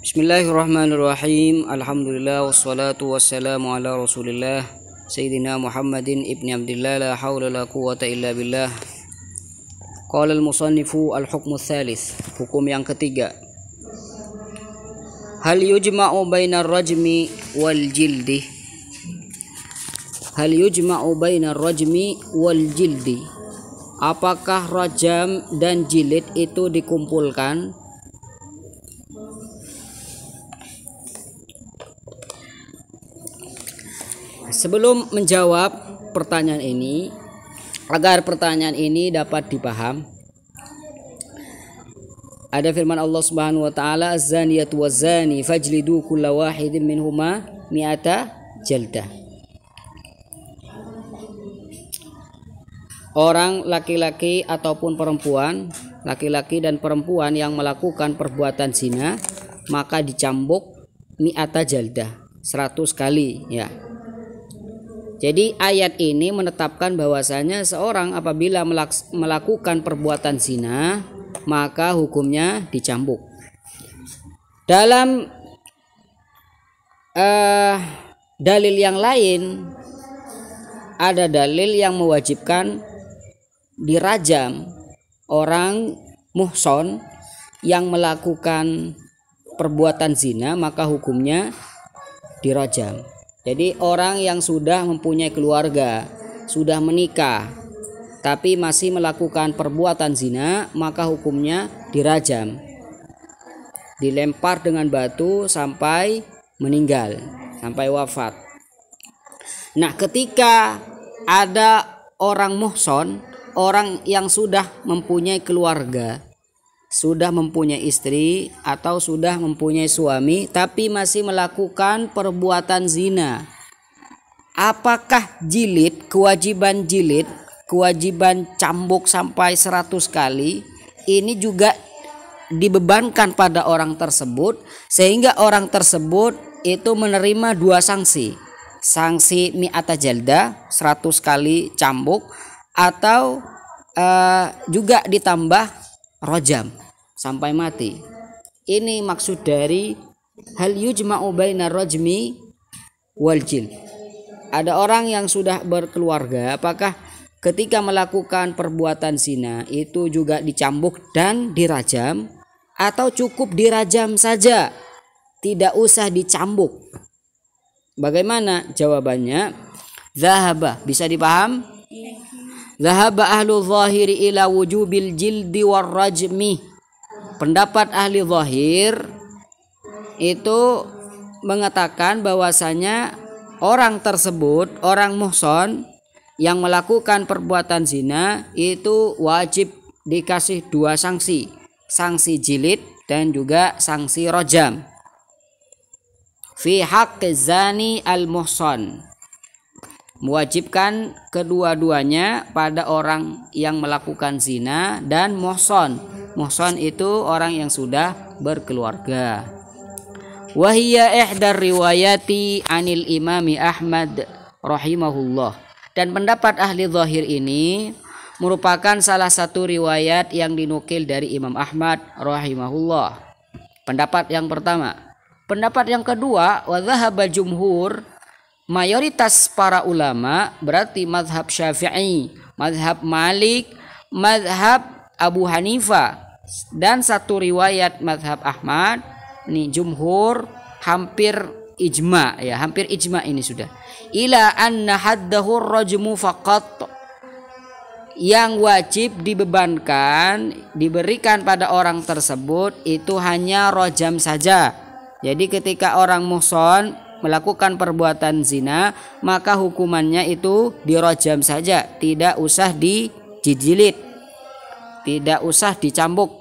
Bismillahirrahmanirrahim. Alhamdulillah wassalatu wassalamu ala Rasulillah Sayyidina Muhammadin ibni Abdillah la hawla la quwwata illa billah. Qala al-musannifu al-hukmu tsalits. Hukum yang ketiga. Hal yujma'u bainar rajmi wal jildi. Hal yujma'u bainar rajmi wal jildi. Apakah rajam dan jilid itu dikumpulkan? Sebelum menjawab pertanyaan ini, agar pertanyaan ini dapat dipaham, ada firman Allah Subhanahu wa taala, "Az-zaniyatu waz-zani fajlidu kulla wahidin minhuma mi'ata jaldah." Orang laki-laki ataupun perempuan, laki-laki dan perempuan yang melakukan perbuatan zina, maka dicambuk mi'ata jaldah, 100 kali ya. Jadi ayat ini menetapkan bahwasanya seorang apabila melakukan perbuatan zina maka hukumnya dicambuk. Dalam dalil yang lain ada dalil yang mewajibkan dirajam orang muhson yang melakukan perbuatan zina, maka hukumnya dirajam. Jadi orang yang sudah mempunyai keluarga, sudah menikah, tapi masih melakukan perbuatan zina, maka hukumnya dirajam. Dilempar dengan batu sampai meninggal, sampai wafat. Nah, ketika ada orang muhson, orang yang sudah mempunyai keluarga, sudah mempunyai istri atau sudah mempunyai suami tapi masih melakukan perbuatan zina, apakah kewajiban cambuk sampai 100 kali ini juga dibebankan pada orang tersebut, sehingga orang tersebut itu menerima dua sanksi mi'ata jaldah, 100 kali cambuk, atau juga ditambah rojam sampai mati. Ini maksud dari hal yujma'u bainar rajmi wal jil. Ada orang yang sudah berkeluarga, apakah ketika melakukan perbuatan zina itu juga dicambuk dan dirajam, atau cukup dirajam saja, tidak usah dicambuk? Bagaimana jawabannya? Zahaba, bisa dipaham? Zahaba ahlu zahiri ila wujubil jildi war rajmi. Pendapat ahli zahir itu mengatakan bahwasanya orang tersebut, orang muhson yang melakukan perbuatan zina itu wajib dikasih dua sanksi, sanksi jilid dan juga sanksi rajam. Fi haqqi zani al muhson, mewajibkan kedua-duanya pada orang yang melakukan zina dan muhson. Muhson itu orang yang sudah berkeluarga. Wahiyya ihdar riwayati anil imami Ahmad rahimahullah. Dan pendapat ahli zahir ini merupakan salah satu riwayat yang dinukil dari Imam Ahmad rahimahullah. Pendapat yang pertama. Pendapat yang kedua, wa dhahaba jumhur, mayoritas para ulama, berarti mazhab Syafi'i, mazhab Malik, mazhab Abu Hanifah, dan satu riwayat mazhab Ahmad. Ini jumhur hampir ijma ya, hampir ijma ini sudah. Ila anna haddahu rajmu faqat, yang wajib diberikan pada orang tersebut itu hanya rajam saja. Jadi ketika orang muhson melakukan perbuatan zina, maka hukumannya itu dirajam saja, tidak usah dijilid, tidak usah dicambuk.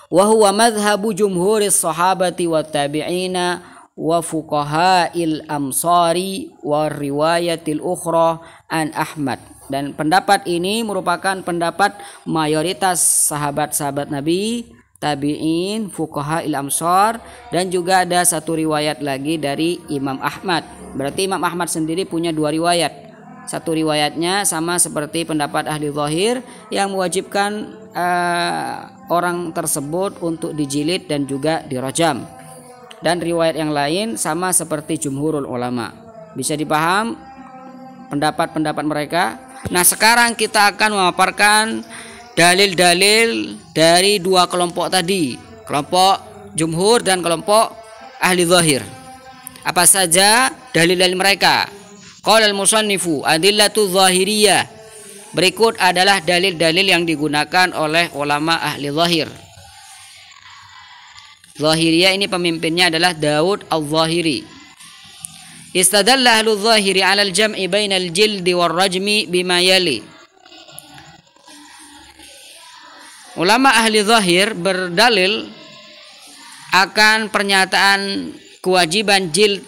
Wa huwa madhhabu jumhuris sahabati wat tabi'ina wa fuqaha'il amsari wa riwayatil ukhra an Ahmad. Dan pendapat ini merupakan pendapat mayoritas sahabat-sahabat Nabi, tabi'in, fuqaha'il amsar, dan juga ada satu riwayat lagi dari Imam Ahmad. Berarti Imam Ahmad sendiri punya dua riwayat. Satu riwayatnya sama seperti pendapat ahli zahir yang mewajibkan orang tersebut untuk dijilid dan juga dirajam. Dan riwayat yang lain sama seperti jumhurul ulama. Bisa dipaham pendapat-pendapat mereka. Nah, sekarang kita akan memaparkan dalil-dalil dari dua kelompok tadi, kelompok jumhur dan kelompok ahli zahir. Apa saja dalil-dalil mereka? Qala al-musannifu adillatu zahiriyah. Berikut adalah dalil-dalil yang digunakan oleh ulama ahli zahir. Zahiriyah ini pemimpinnya adalah Daud al-Zahiri. Istadalla ahlu zahiri 'ala al-jam'i bainal jildi war rajmi bima yali. Ulama ahli zahir berdalil akan pernyataan kewajiban jild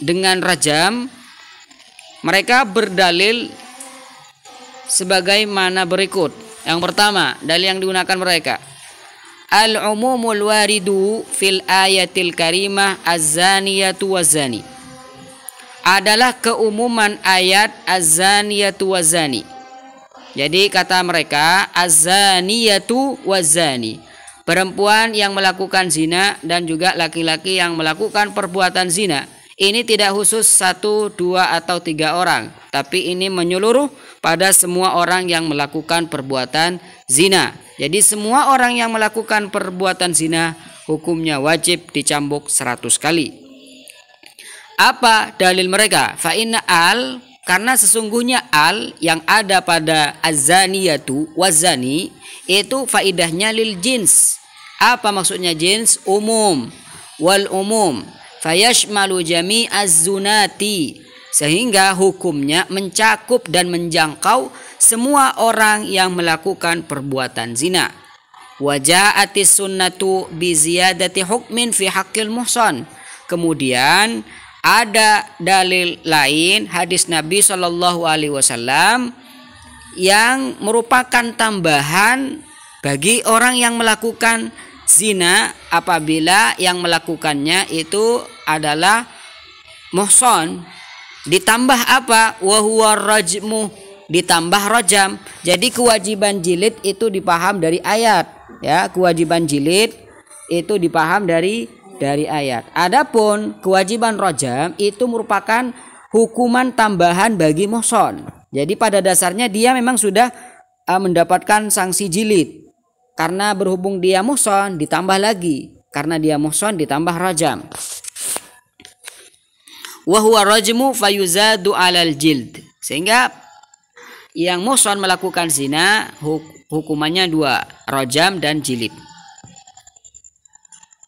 dengan rajam. Mereka berdalil sebagaimana berikut. Yang pertama, dalil yang digunakan mereka, al-umumul waridu fil ayatil karimah az-zaniyatu waz-zani. Adalah keumuman ayat az-zaniyatu waz-zani. Jadi kata mereka az-zaniyatu waz-zani, perempuan yang melakukan zina dan juga laki-laki yang melakukan perbuatan zina. Ini tidak khusus 1, 2 atau 3 orang, tapi ini menyeluruh pada semua orang yang melakukan perbuatan zina. Jadi semua orang yang melakukan perbuatan zina hukumnya wajib dicambuk 100 kali. Apa dalil mereka? Fa inna al, karena sesungguhnya al yang ada pada az-zaniyatu waz-zani itu faidahnya lil jins. Apa maksudnya jins? Umum. Wal umum fayashmalu jami'az zunati, sehingga hukumnya mencakup dan menjangkau semua orang yang melakukan perbuatan zina. Waja'atis sunnatu bi ziyadati hukmin fi haqqil muhsan. Kemudian ada dalil lain, hadis Nabi Shallallahu alaihi wasallam yang merupakan tambahan bagi orang yang melakukan zina apabila yang melakukannya itu adalah muhsan. Ditambah apa? Wa huwa rajmu, ditambah rajam. Jadi kewajiban jilid itu dipaham dari ayat, ya. Kewajiban jilid itu dipaham dari ayat. Adapun kewajiban rajam itu merupakan hukuman tambahan bagi muhsan. Jadi pada dasarnya dia memang sudah mendapatkan sanksi jilid. Karena berhubung dia muhsan ditambah lagi, karena dia muhsan ditambah rajam. Wa huwa rajmu fayuzadu 'alal jild. Sehingga yang muhsan melakukan zina hukumannya 2, rajam dan jilid.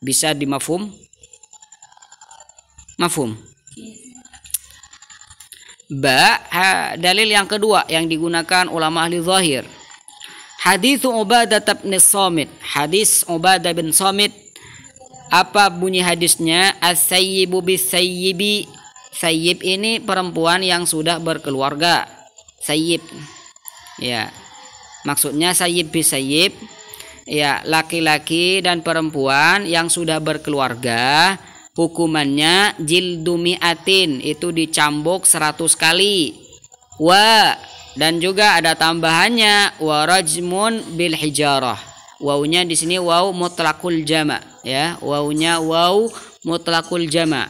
Bisa dimafhum? Mafhum. Dalil yang kedua yang digunakan ulama ahli zahir. Hadits Ubadah bin Samit. Hadis Ubadah bin Samit. Apa bunyi hadisnya? As-sayyibu bis-sayyibi. Sayyib ini perempuan yang sudah berkeluarga. Sayyib. Ya. Maksudnya sayyib bis-sayyib. Ya, laki-laki dan perempuan yang sudah berkeluarga, hukumannya jildu mi'atin, itu dicambuk 100 kali. Dan juga ada tambahannya wa rajmun bil hijarah. Wawunya di sini waw mutlaqul jama', ya. Wawunya waw mutlaqul jama'.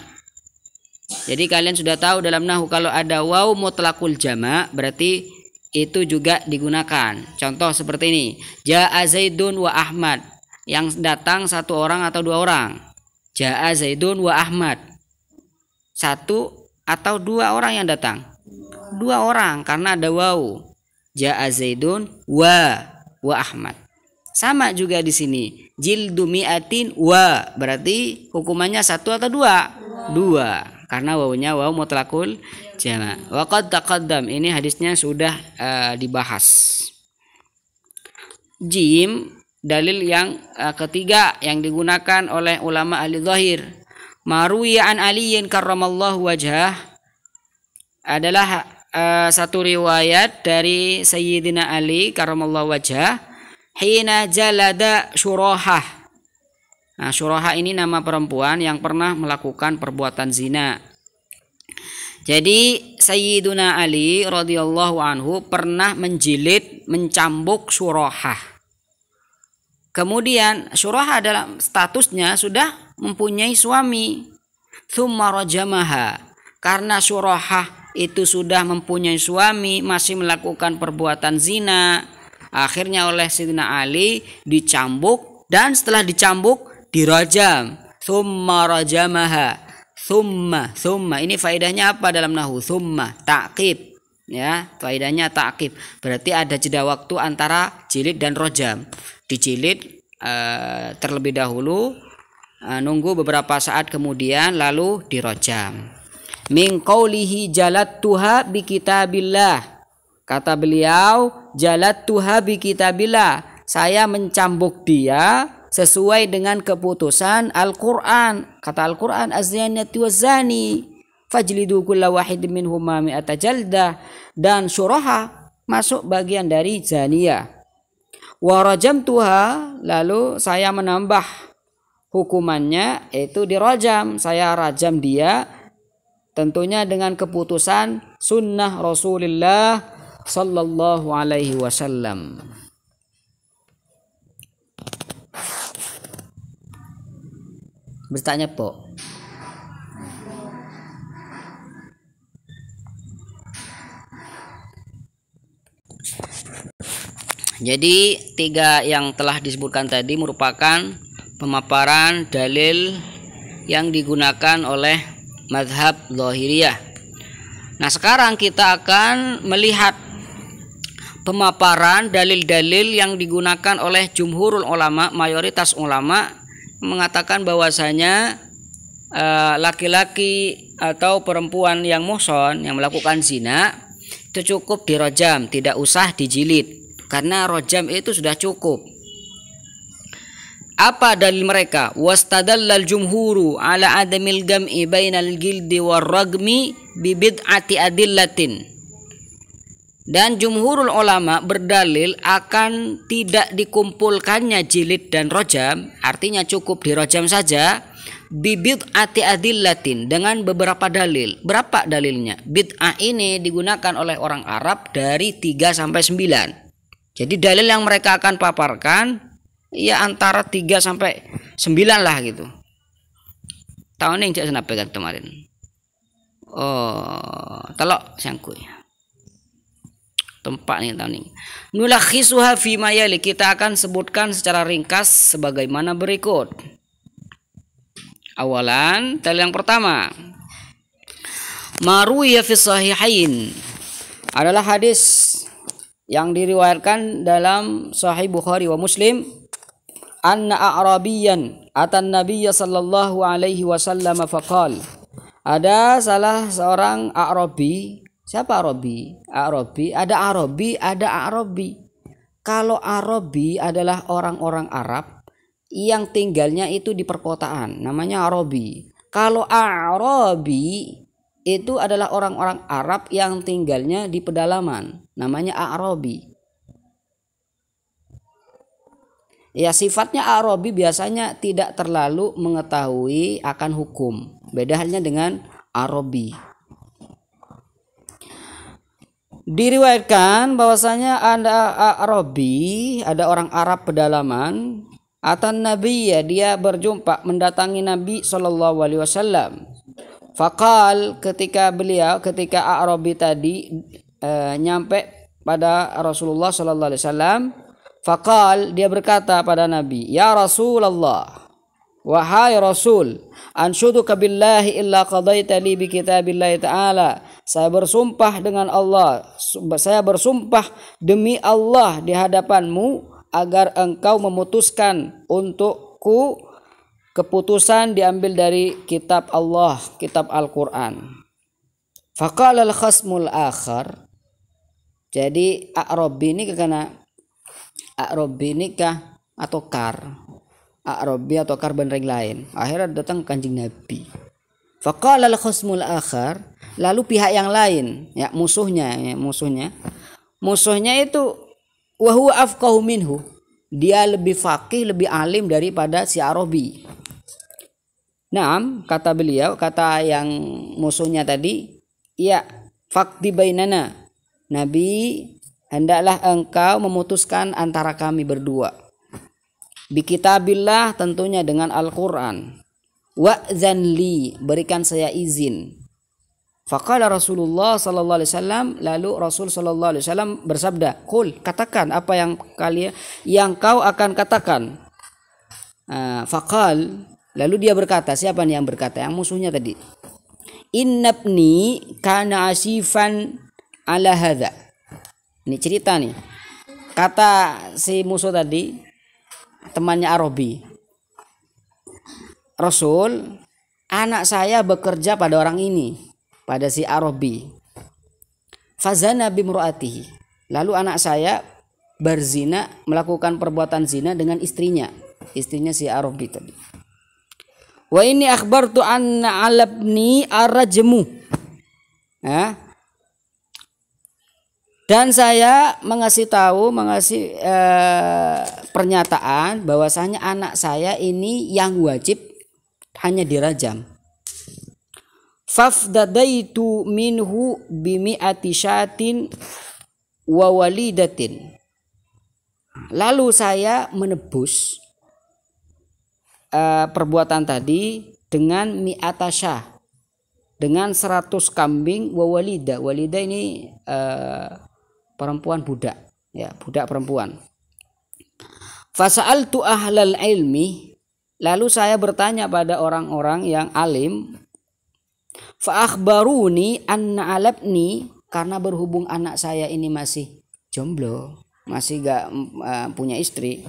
Jadi kalian sudah tahu dalam nahwu kalau ada waw mutlaqul jama' berarti itu juga digunakan. Contoh seperti ini. Ja'a Zaidun wa Ahmad. Yang datang 1 orang atau 2 orang. Ja'a Zaidun wa Ahmad. 1 atau 2 orang yang datang. 2 orang karena ada waw. Ja'a Zaidun wa Ahmad. Sama juga di sini. Jildu mi'atin wa, berarti hukumannya 1 atau 2? 2. Karena wawunya waw mutlaqul jama'. Wa qad taqaddam, ini hadisnya sudah dibahas. Jim, dalil yang ketiga yang digunakan oleh ulama ahli zahir. Maruwiya an Aliyin karramallahu wajhah, adalah satu riwayat dari Sayyidina Ali karramallahu wajhah, hina jalada Syurahah. Nah, Syurahah ini nama perempuan yang pernah melakukan perbuatan zina. Jadi Sayyiduna Ali radhiyallahu anhu pernah menjilid, mencambuk Syurahah. Kemudian Syuraha dalam statusnya sudah mempunyai suami. Tsumma rajamaha. Karena Syuraha itu sudah mempunyai suami, masih melakukan perbuatan zina, akhirnya oleh Sayyidina Ali dicambuk, dan setelah dicambuk dirajam. Tsumma rajamaha. Tsumma ini faedahnya apa dalam nahwu? Tsumma ta'qib, ya, faedahnya ta'qib. Berarti ada jeda waktu antara jilid dan rojam. Dijilid terlebih dahulu, nunggu beberapa saat kemudian lalu dirojam. Min qaulihi jalattuha bi kitabillah. Kata beliau, jalattuha bi kitabillah. Saya mencambuk dia sesuai dengan keputusan Al-Qur'an. Kata Al-Qur'an, az-zaniyatu waz-zani fajlidu kulla wahidin minhuma mi'ata jaldah. Dan Syuraha masuk bagian dari zaniyah. Wa rajamtuha, lalu saya menambah hukumannya, yaitu dirajam. Saya rajam dia tentunya dengan keputusan sunnah Rasulullah sallallahu alaihi wasallam. Bertanya po. Jadi 3 yang telah disebutkan tadi merupakan pemaparan dalil yang digunakan oleh mazhab Zahiriyah. Nah, sekarang kita akan melihat pemaparan dalil-dalil yang digunakan oleh jumhurul ulama, mayoritas ulama mengatakan bahwasanya laki-laki atau perempuan yang muhson, yang melakukan zina, itu cukup dirojam, tidak usah dijilid, karena rojam itu sudah cukup. Apa dalil mereka? Wastadallal jumhuru ala adamil gam'i bainal gildi war ragmi bi bid'ati adillatin. Dan jumhurul ulama berdalil akan tidak dikumpulkannya jilid dan rojam, artinya cukup dirojam saja, bi bid'ati adillatin, dengan beberapa dalil. Berapa dalilnya? Bid'ah ini digunakan oleh orang Arab dari 3 sampai 9. Jadi dalil yang mereka akan paparkan ya antara 3 sampai 9 lah gitu. Tahun ini cak senapekan kemarin. Oh, telok sangkui. Tempat nih tahun ini. Nulakhisuha fi mayali, kita akan sebutkan secara ringkas sebagaimana berikut. Awalan, dalil yang pertama. Maruya fi sahihain, adalah hadis yang diriwayatkan dalam Sahih Bukhari wa Muslim. Anna a'rabiyan atan nabiyya sallallahu alaihi wasallam faqal. Ada salah seorang A'rabi. Siapa Arabi? Ada Arabi. Kalau Arabi adalah orang-orang Arab yang tinggalnya itu di perkotaan, namanya Arabi. Kalau Arabi itu adalah orang-orang Arab yang tinggalnya di pedalaman, namanya Arabi. Ya, sifatnya Arabi biasanya tidak terlalu mengetahui akan hukum. Beda halnya dengan Arabi. Diriwayatkan bahwasanya ada Arabi, ada orang Arab pedalaman, atan Nabi, ya, dia berjumpa, mendatangi Nabi sallallahu alaihi wasallam. Faqal, ketika Arabi tadi nyampe pada Rasulullah sallallahu alaihi wasallam, faqal, dia berkata pada Nabi, ya Rasulullah, wahai Rasul, anshuduka billahi illa qadaita li bi kitabillahi ta'ala. Saya bersumpah dengan Allah, saya bersumpah demi Allah di hadapanmu agar engkau memutuskan untukku keputusan diambil dari kitab Allah, kitab Al-Qur'an. Faqala al-khasmul akhar. Jadi A'rabi ini kah atau kar? A'rabi atau kar benteng lain. Akhirnya datang Kanjeng Nabi. Faqala al-khasmul akhar, lalu pihak yang lain, ya, musuhnya itu wa huwa afqahu minhu, dia lebih faqih, lebih alim daripada si Arabi. Naam, kata beliau, kata yang musuhnya tadi, ya, faqdi bainana, Nabi, hendaklah engkau memutuskan antara kami berdua. Bi kitabillah, tentunya dengan Al-Qur'an. Wa'zan li, berikan saya izin. Faqala Rasulullah sallallahu alaihi wasallam, lalu Rasul sallallahu alaihi wasallam bersabda, "Qul, katakan apa yang kau akan katakan." Faqal, lalu dia berkata, siapa nih yang berkata? Yang musuhnya tadi. Innabni kana asifan ala hadza. Ini cerita nih. Kata si musuh tadi, temannya Arabi. Rasul, anak saya bekerja pada orang ini, pada si Arabi. Fazana bimru'atihi. Lalu anak saya berzina, melakukan perbuatan zina dengan istrinya si Arabi tadi. Wa ini akhbartu anna alabni arrajmu. Dan saya mengasih pernyataan bahwasanya anak saya ini yang wajib hanya dirajam. Fafdadaitu minhu bimi'ati syatin wa walidatin. Lalu saya menebus perbuatan tadi dengan mi'ata syah, dengan 100 kambing wa walida. Walida ini perempuan budak, ya, budak perempuan. Fasa'altu ahlal ilmi, lalu saya bertanya pada orang-orang yang alim. Fa akhbaruni anna alabni, karena berhubung anak saya ini masih jomblo, masih gak punya istri.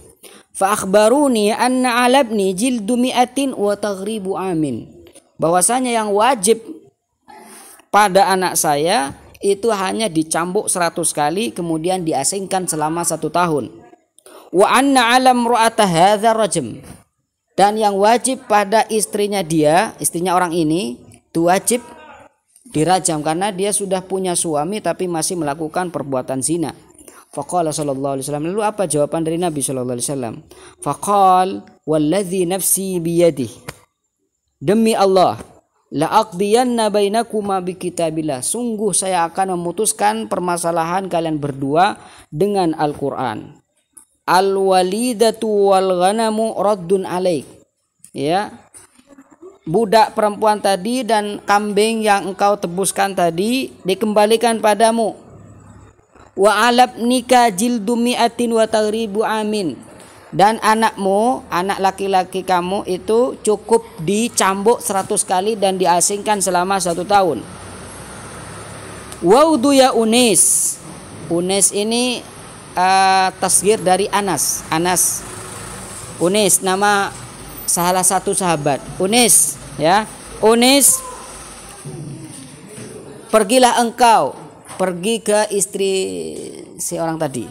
Fa akhbaruni anna alabni jildu mi'atin wa taghribu amin, bahwasanya yang wajib pada anak saya itu hanya dicambuk 100 kali kemudian diasingkan selama 1 tahun. Wa anna alam ru'ata hadza rajm, dan yang wajib pada istrinya orang ini itu wajib dirajam karena dia sudah punya suami tapi masih melakukan perbuatan zina. Faqala sallallahu alaihi wasallam, lalu apa jawaban dari Nabi sallallahu alaihi wasallam? Faqal walladzi nafsi biyadihi, demi Allah, la aqdiyanna bainakuma bi kitabillah, sungguh saya akan memutuskan permasalahan kalian berdua dengan Al-Qur'an. Al walidatu wal ghanamu raddun alaik, ya, budak perempuan tadi dan kambing yang engkau tebuskan tadi dikembalikan padamu. Wa alabnika jildu mi'atin wa taghribu amin, dan anakmu, anak laki-laki kamu itu cukup dicambuk 100 kali dan diasingkan selama 1 tahun. Waudu ya Unis. Unis ini tasghir dari Anas. Unis nama salah satu sahabat. Unis, ya. Unis, pergilah engkau, pergi ke istri si orang tadi.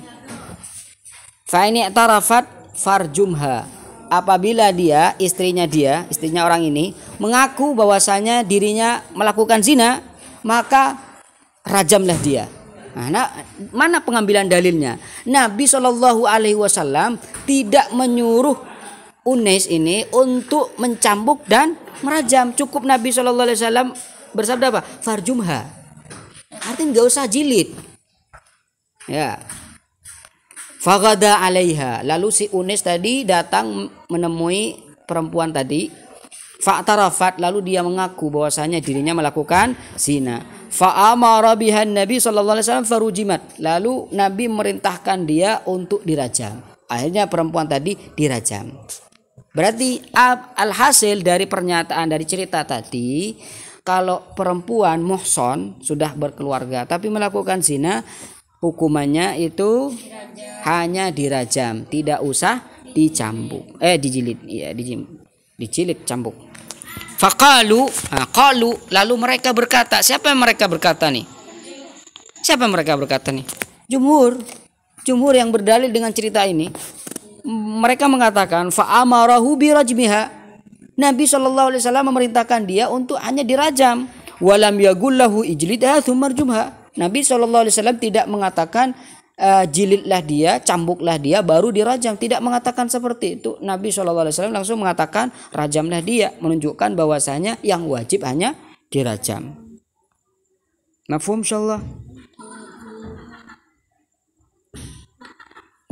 Fa ini tarafat farjumha, apabila istrinya orang ini mengaku bahwasanya dirinya melakukan zina, maka rajamlah dia. Nah, mana pengambilan dalilnya? Nabi Shallallahu alaihi wasallam tidak menyuruh Unis ini untuk mencambuk dan merajam. Cukup Nabi Shallallahu alaihi wasallam bersabda apa? Farjumha. Artinya enggak usah jilid. Ya. Faghada alaiha, lalu si Unis tadi datang menemui perempuan tadi. Fa'tarafat, lalu dia mengaku bahwasanya dirinya melakukan zina. Fa'amara bihan Nabi sallallahu alaihi wasallam farujimat, lalu Nabi merintahkan dia untuk dirajam. Akhirnya perempuan tadi dirajam. Berarti alhasil dari pernyataan dari cerita tadi, kalau perempuan muhson sudah berkeluarga tapi melakukan zina, hukumannya itu hanya dirajam, tidak usah dicambuk, dijilid, ya, dijilid cambuk. Faqalu, lalu mereka berkata, siapa yang mereka berkata nih? Siapa yang mereka berkata nih? Jumhur yang berdalil dengan cerita ini. Mereka mengatakan fa'amarahu birajmiha. Nabi sallallahu alaihi wasallam memerintahkan dia untuk hanya dirajam. Walam yagullahu ijlidha tsumma arjumha. Nabi sallallahu alaihi wasallam tidak mengatakan jilidlah dia, cambuklah dia baru dirajam, tidak mengatakan seperti itu. Nabi sallallahu alaihi wasallam langsung mengatakan rajamlah dia, menunjukkan bahwasanya yang wajib hanya dirajam. Mafhum insyaallah.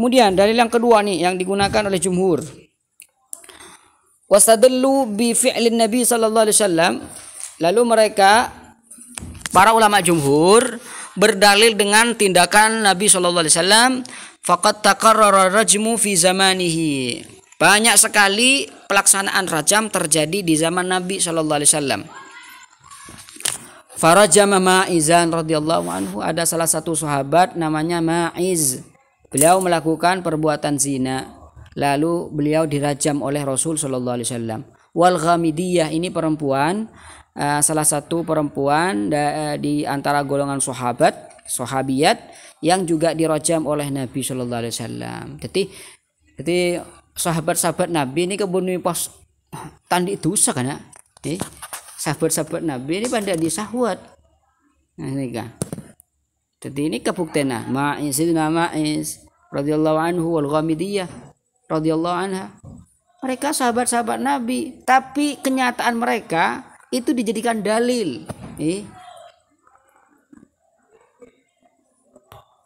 Kemudian dalil yang kedua nih yang digunakan oleh jumhur. Wastadallu bi fi'lin Nabi sallallahu alaihi wasallam. Lalu mereka para ulama jumhur berdalil dengan tindakan Nabi sallallahu alaihi wasallam, faqad taqarrara rajmu fi zamanihi. Banyak sekali pelaksanaan rajam terjadi di zaman Nabi sallallahu alaihi wasallam. Farajama Ma'izan radhiyallahu anhu, ada salah satu sahabat namanya Ma'iz. Beliau melakukan perbuatan zina, lalu beliau dirajam oleh Rasul sallallahu alaihi wasallam. Wal Ghamidiyah, ini perempuan, salah satu perempuan di antara golongan sahabiyat yang juga dirajam oleh Nabi sallallahu alaihi wasallam. Jadi sahabat-sahabat Nabi ini kebun pas tandi dosa kan ya. Sahabat-sahabat Nabi ini pada disahwat. Nah ini kan. Jadi ini kebuktian Ma'iz radhiyallahu anhu wal Ghamidiyah radhiyallahu anha. Mereka sahabat-sahabat Nabi, tapi kenyataan mereka itu dijadikan dalil.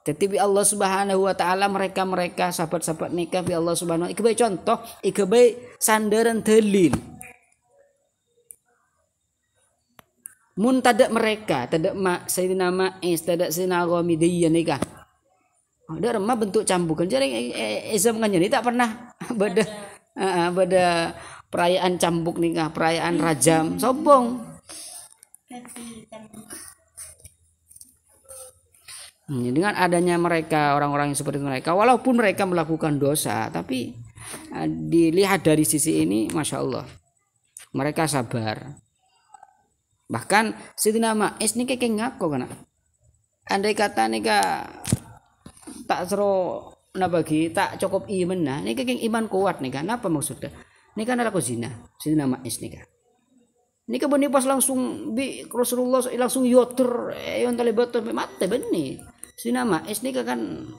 Tetapi Allah Subhanahu wa taala mereka sahabat-sahabat nikah bi Allah Subhanahu wa taala contoh, sandaran dalil. Mun tadak mereka, tadak Sayyidina Ma'iz, tadak Sayyidina Ghamidiyah nikah. Ada remah bentuk cambukan. Jadi Islam kan jadi tak pernah beda perayaan cambuk nikah, perayaan rajam, sombong. Dengan adanya mereka, orang-orang yang seperti mereka, walaupun mereka melakukan dosa, tapi dilihat dari sisi ini, masya Allah, mereka sabar. Bahkan Sayyidina Ma'iz nih kayak ngaku kan, andai kata nika tak seru nabagi tak cukup iman nah, nih kayak iman kuat nih kan, apa maksudnya? Nih kan ada zina, Sayyidina Ma'iz nih kan. Ini kebun pas langsung bi Rasulullah langsung yoter yang talibat mati benih. Sayyidina Ma'iz nih kan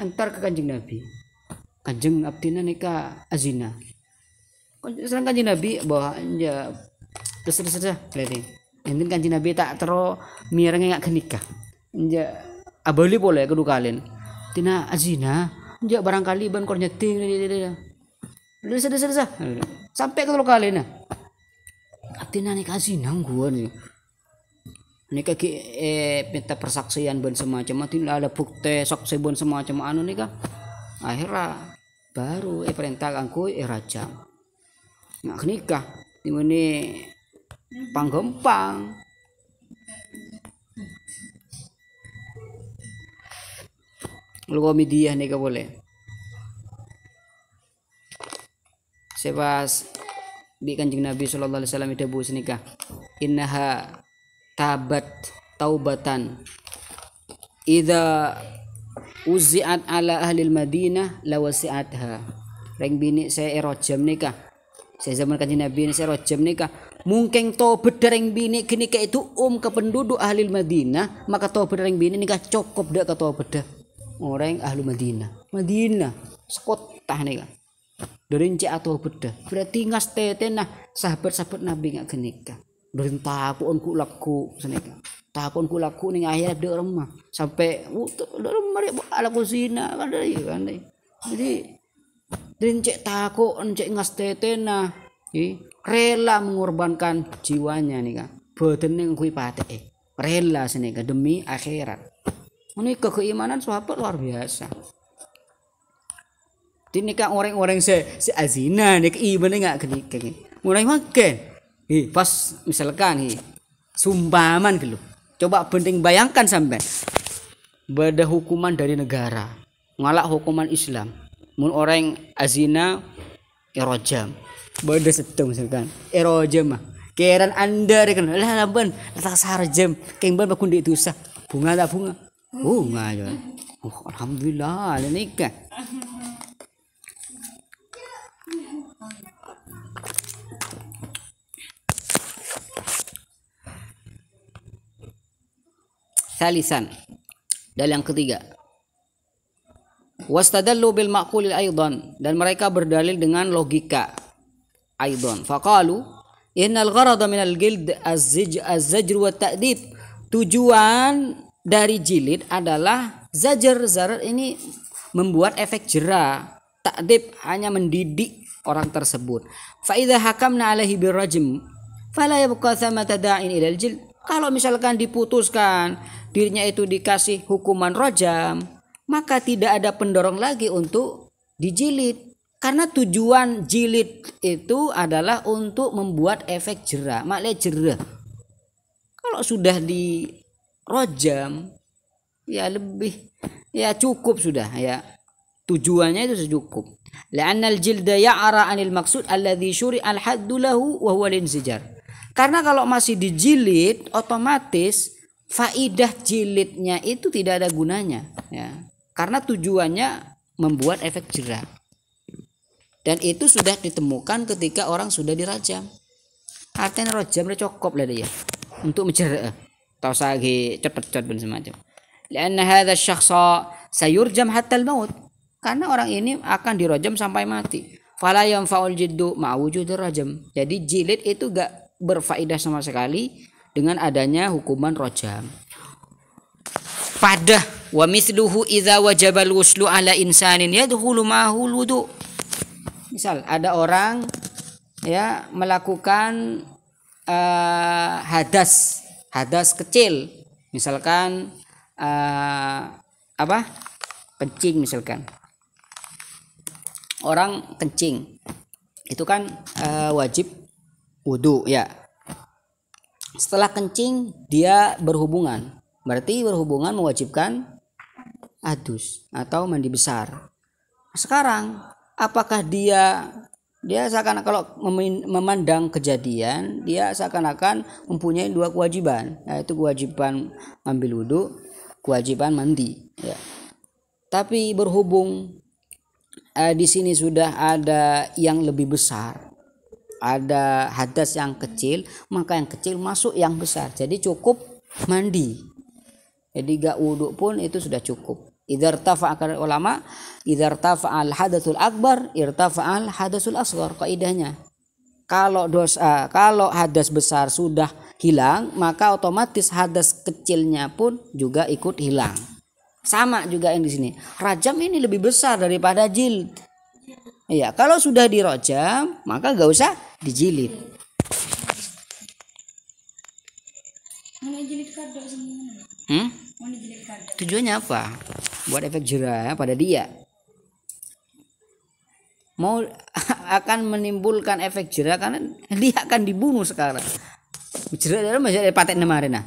antar ke kanjeng Nabi. Kanjeng abdina nika azina. Serang kanjeng Nabi bahwa ya terus berarti. Enten kanjeng Nabi tak tero mireng ngak kenikah. Ja abali boleh kudu kalian. Tina azina, ja barangkali ban kor nyeting. Desa. Sampai ke kalian nah. Tina nik azina gua nih. Nika minta persaksian ban semacam mati ada bukti saksi ban semacam anu nika. Akhirnya baru perintah angku rajam. Ngak kenikah. Dimana panggempang lu Ghamidiyah nih boleh sebas di kanjeng Nabi sallallahu alaihi wasallam itu bu nikah innaha tabat taubatan idza uzi'at ala ahli Madinah lawasi'atha reng bini saya erojam nikah saya zaman kanjeng Nabi ini saya rojam nikah mungkin tobat dereng bini kini kayak itu ke penduduk ahli Madinah maka tobat dereng bini nikah cukup dak ke tobat dah orang ahli Madinah sekotah nih kan dari cek atau beda berarti ngas tetena sahabat-sahabat Nabi nggak kenikah bertakun ku laku senika takun ku laku nih akhirnya ada remah sampai remah ala kusina kan dari jadi dari cek takut cek ngas tetena rela mengorbankan jiwanya nih kan badannya ngui pate rela sini kan demi akhirat ini keimanan sahabat luar biasa ini kan orang-orang si azina nih keimanan nggak kenikah mulai makan pas misalkan sumbaman gitu coba penting bayangkan sampai beda hukuman dari negara ngalak hukuman Islam mun orang azina rajam beda setung misalkan erojam mah keran anda kan lah lamban letak sarjem kengban bakundi itu sah bunga tak bunga aja alhamdulillah ini kan salisan dan yang ketiga wastadallu bil maqul aidan dan mereka berdalil dengan logika aidan faqalu innal gharada minal gild az-zajr wa ta'dib tujuan dari jilid adalah zajar ini membuat efek jera. Ta'dib hanya mendidik orang tersebut. Fa idza hakamna alaihi birrajm fala yabqa thamata da'in ila al-jild. Kalau misalkan diputuskan dirinya itu dikasih hukuman rajam, maka tidak ada pendorong lagi untuk dijilid. Karena tujuan jilid itu adalah untuk membuat efek jera, maknanya jera. Kalau sudah di rajam ya lebih ya cukup sudah ya. Tujuannya itu sudah cukup. La'anna al-jilda ya'ra 'anil maqsud alladhi syuri'a al-haddu lahu wa huwa al-insijar. Karena kalau masih dijilid otomatis faidah jilidnya itu tidak ada gunanya ya. Karena tujuannya membuat efek jera. Dan itu sudah ditemukan ketika orang sudah dirajam. Artinya rajam cokop lah dia untuk menjera. Tahu sagi cepet-cepet dan semacam. Karena hadha syakhsa sayurjam hatta al-maut. Karena orang ini akan dirajam sampai mati. Fala yanfa'ul jiddu ma wujudir rajam. Jadi jilid itu gak berfaedah sama sekali dengan adanya hukuman rajam. Pada wa mithluhu idza wajaba al-ghuslu ala insanin yadkhulu ma'ahu al-wudu. Misal ada orang ya melakukan hadas kecil, misalkan kencing misalkan. Orang kencing itu kan wajib wudu ya. Setelah kencing dia berhubungan, berarti berhubungan mewajibkan adus atau mandi besar. Sekarang apakah dia seakan kalau memandang kejadian dia seakan-akan mempunyai dua kewajiban, yaitu kewajiban ambil wudu, kewajiban mandi ya. Tapi berhubung di sini sudah ada yang lebih besar, ada hadas yang kecil, maka yang kecil masuk yang besar, jadi cukup mandi. Jadi gak wudu pun itu sudah cukup. Idza irtafa'a kata ulama, idza irtafa'al hadatsul akbar irtafa'al hadasul asghar. Kaidahnya kalau hadas besar sudah hilang, maka otomatis hadas kecilnya pun juga ikut hilang. Sama juga yang di sini. Rajam ini lebih besar daripada jilid. Iya, kalau sudah dirajam maka gak usah dijilid. Tujuannya apa? Buat efek jera pada dia. Mau akan menimbulkan efek jera karena dia akan dibunuh sekarang. Jera dalam masih ada paten kemarin nah.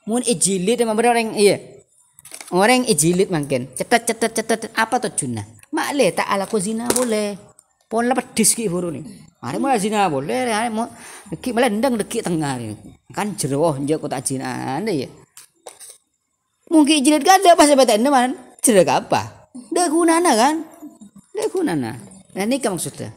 Mun ijilid emang bener orang iya. Orang ijilid mungkin. Cetet apa tujuannya? Makle tak ala ko zina boleh. Pon la pedis ki buru ni. Hari mau zina boleh, hari mau deki melendang deki tengah ni. Kan jeroh nje ko tak zina anda ya. Mungkin jilid kan ada pas paten teman. Jera apa? Dah gunana kan? Dah gunana. Nah ini maksudnya.